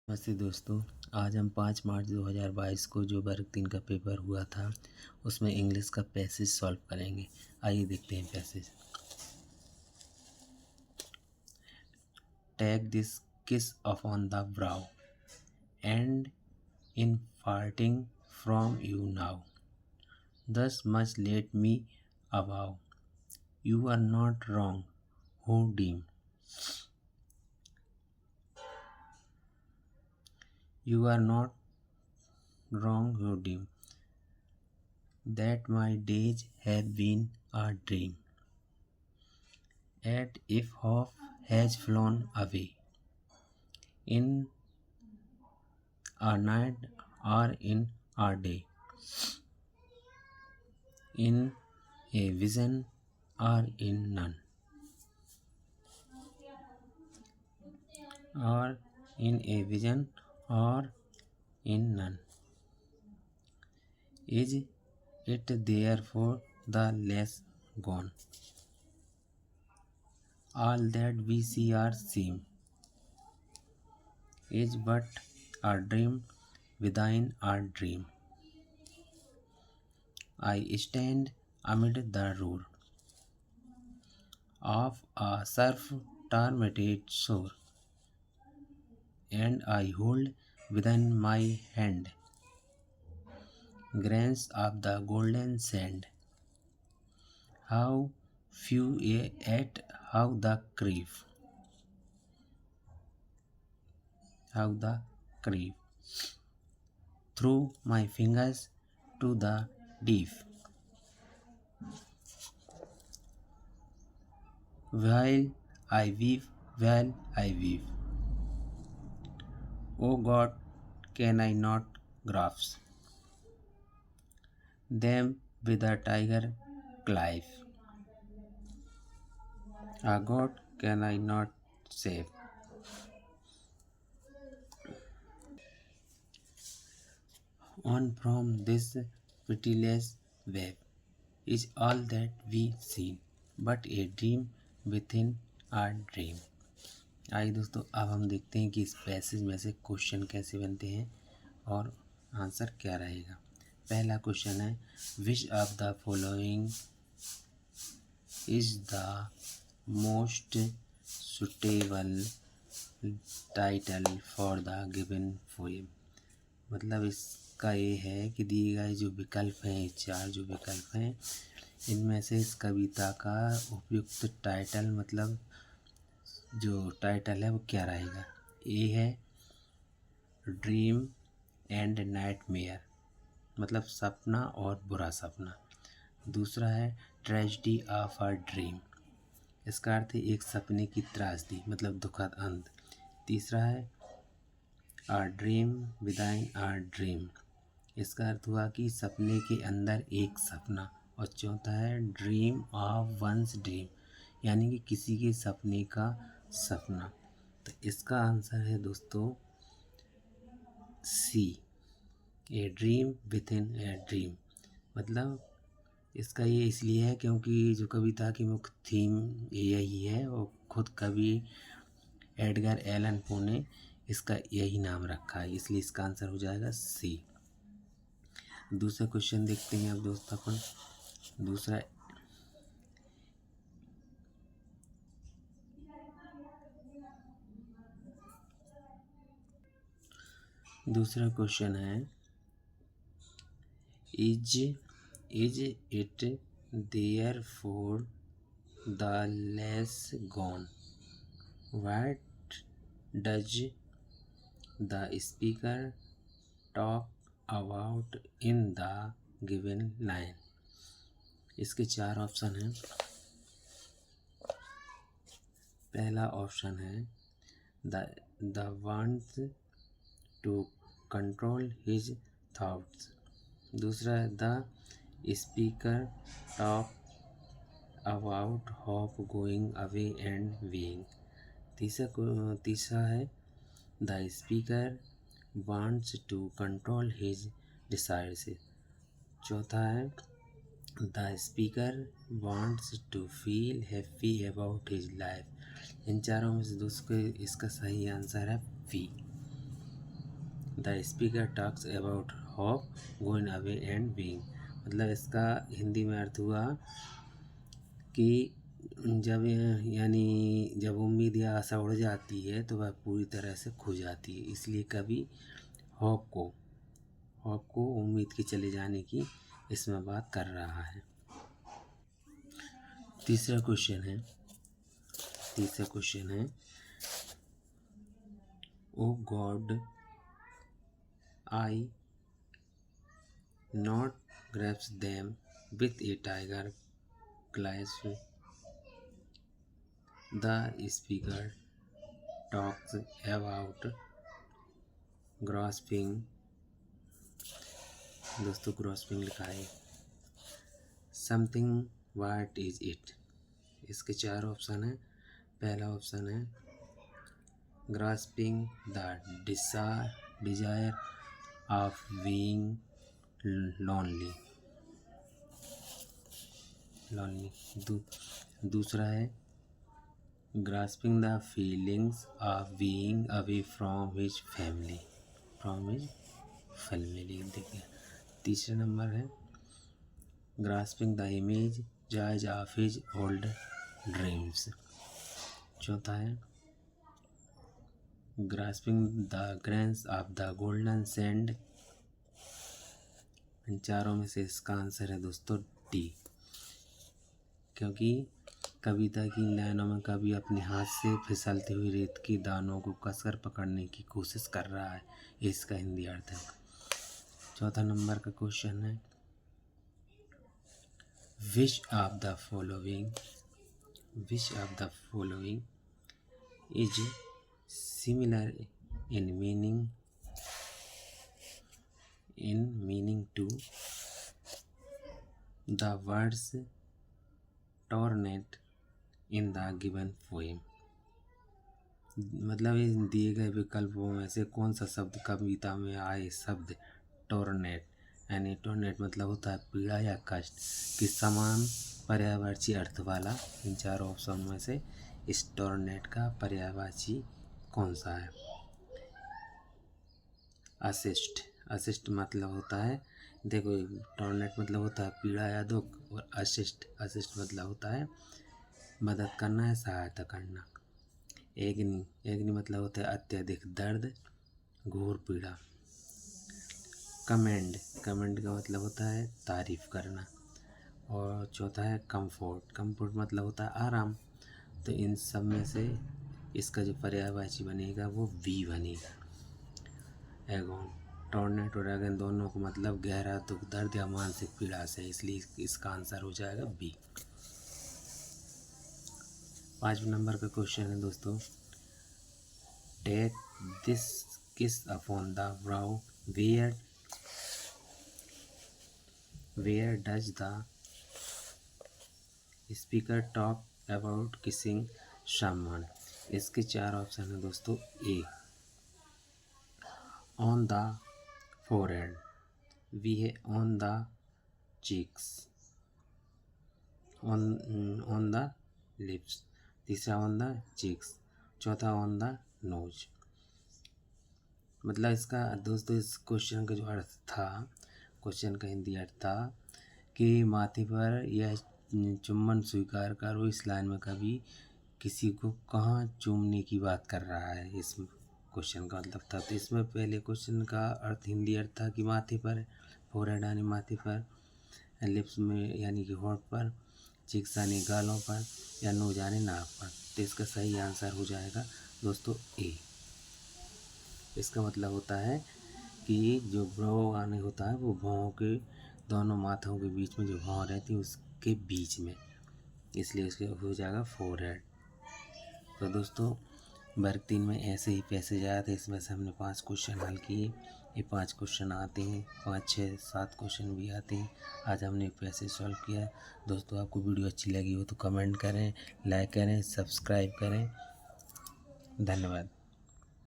नमस्ते दोस्तों। आज हम 5 मार्च 2022 को जो वर्ग 3 का पेपर हुआ था उसमें इंग्लिश का पैसेज सॉल्व करेंगे। आइए देखते हैं passage. Take this kiss upon the brow and in parting from you now thus much let me avow you are not wrong who deem you are not wrong who deem that my days have been a dream. Yet if hope has flown away in a night or in a day, in a vision or in none, or in a vision or in none, is it therefore the less gone? All that we see or seem is but a dream within a dream. I stand amid the roar of a surf-tormented shore, and I hold within my hand grains of the golden sand. How few yet how the crave through my fingers to the deep. While I weave, O God, can I not grasp them with a tiger clive? A God, can I not save? On from this pitiless web is all that we see, but a dream within a dream. आइए दोस्तों, अब हम देखते हैं कि इस passage में से क्वेश्चन कैसे बनते हैं और आंसर क्या रहेगा। पहला क्वेश्चन है, which of the following is the most suitable title for the given poem. मतलब इसका ये है कि दिए गए जो विकल्प हैं, चार जो विकल्प हैं, इनमें से इस कविता का उपयुक्त टाइटल मतलब जो टाइटल है वो क्या रहेगा। ए है ड्रीम एंड नाइटमेयर, मतलब सपना और बुरा सपना। दूसरा है ट्रेजेडी ऑफ अ ड्रीम, इसका अर्थ है एक सपने की त्रासदी मतलब दुखद अंत। तीसरा है अ ड्रीम विदाइन अ ड्रीम, इसका अर्थ हुआ कि सपने के अंदर एक सपना। और चौथा है ड्रीम ऑफ वंस ड्रीम, यानी कि किसी के सपने का सपना। तो इसका आंसर है दोस्तों C, a dream within a dream. मतलब इसका ये इसलिए है क्योंकि जो कविता की मुख्य थीम यही है, वो खुद कवि एडगर एलन पो ने इसका यही नाम रखा है, इसलिए इसका आंसर हो जाएगा सी। दूसरा क्वेश्चन देखते हैं अब दोस्तों अपन। दूसरा क्वेश्चन है, is it there for the less gone, what does the speaker talk about in the given line. इसके चार ऑप्शन हैं। पहला ऑप्शन है the wants to control his thoughts. दूसरा है the speaker talk about hope going away and being. तीसरा है the speaker wants to control his desires. चौथा है the speaker wants to feel happy about his life. इन चारों में से दोस्तों इसका सही आंसर है B. The speaker talks about hope going away and being. मतलब इसका हिंदी में अर्थ हुआ कि जब जब उम्मीद या आशा उड़ जाती है तो वह पूरी तरह से खो जाती है, इसलिए कभी होप को उम्मीद के चले जाने की इसमें बात कर रहा है। तीसरा क्वेश्चन है O God I not grasps them with a tiger claws the speaker talks about grasping. दोस्तों ग्रास्पिंग लिखा है समथिंग, व्हाट इज इट। इसके 4 ऑप्शन हैं। पहला ऑप्शन है grasping the desire of being lonely. दूसरा है grasping the feelings of being away from his family. देखिए। तीसरा नंबर है grasping the image joys of his old dreams. चौथा है grasping the grains of the golden sand. इन चारों में से इसका आंसर है दोस्तों डी, क्योंकि कविता की लाइनों में कवि अपने हाथ से फिसलते हुए रेत के दानों को कसकर पकड़ने की कोशिश कर रहा है, इसका हिंदी अर्थ है। चौथा नंबर का क्वेश्चन है which of the following is similar in meaning to the words torrent in the given poem. मतलब इन दिए गए विकल्पों में से कौन सा शब्द कविता में आए शब्द टॉर्नेट, यानी टॉर्नेट मतलब होता है पीड़ा या कष्ट, कि समान पर्यायवाची अर्थ वाला। इन 4 ऑप्शन में से इस टॉर्नेट का पर्यायवाची कौन सा है। असिस्ट मतलब होता है, देखो टॉर्नेट मतलब होता है पीड़ा या दुख, और असिस्ट मतलब होता है मदद करना है, सहायता करना। एग्नी मतलब होता है अत्यधिक दर्द, घोर पीड़ा। कमेंड का मतलब होता है तारीफ करना। और चौथा है कंफर्ट मतलब होता है आराम। तो इन सब में से इसका जो पर्यायवाची बनेगा वो बी बनेगा। एगोन, टॉर्नेट और एगन दोनों को मतलब गहरा दुख, दर्द या मानसिक पीड़ा से, इसलिए इसका आंसर हो जाएगा बी। 5 नंबर का क्वेश्चन है दोस्तों take this kiss upon the brow where does the speaker talk about kissing someone. इसके 4 ऑप्शन है दोस्तों। A on the forehead, B है on the cheeks, on the lips, तीसरा ऑन द चीक्स, चौथा on the nose. मतलब इसका दोस्तों इस क्वेश्चन का जो अर्थ था, क्वेश्चन का हिंदी अर्थ था कि माथे पर यह चुम्बन स्वीकार करो। इस लाइन में कभी किसी को कहाँ चूमने की बात कर रहा है, इस क्वेश्चन का मतलब था। तो इसमें पहले क्वेश्चन का अर्थ हिंदी अर्थ था कि माथे पर, फोरहेड यानी माथे पर, लिप्स में यानी कि होंठ पर, चिक्स यानी गालों पर, या नोज यानी नाक पर। तो इसका सही आंसर हो जाएगा दोस्तों ए। इसका मतलब होता है कि जो ब्रो आने होता है वो भौं के दोनों माथों के बीच में जो भौं रहती है उसके बीच में, इसलिए उसके हो जाएगा फोरहेड। तो दोस्तों वर्ग 3 में ऐसे ही पैसेज आया था, इसमें से हमने 5 क्वेश्चन हल किए। ये 5 क्वेश्चन आते हैं, 5, 6, 7 क्वेश्चन भी आते हैं। आज हमने पैसेज सॉल्व किया। दोस्तों आपको वीडियो अच्छी लगी हो तो कमेंट करें, लाइक करें, सब्सक्राइब करें। धन्यवाद।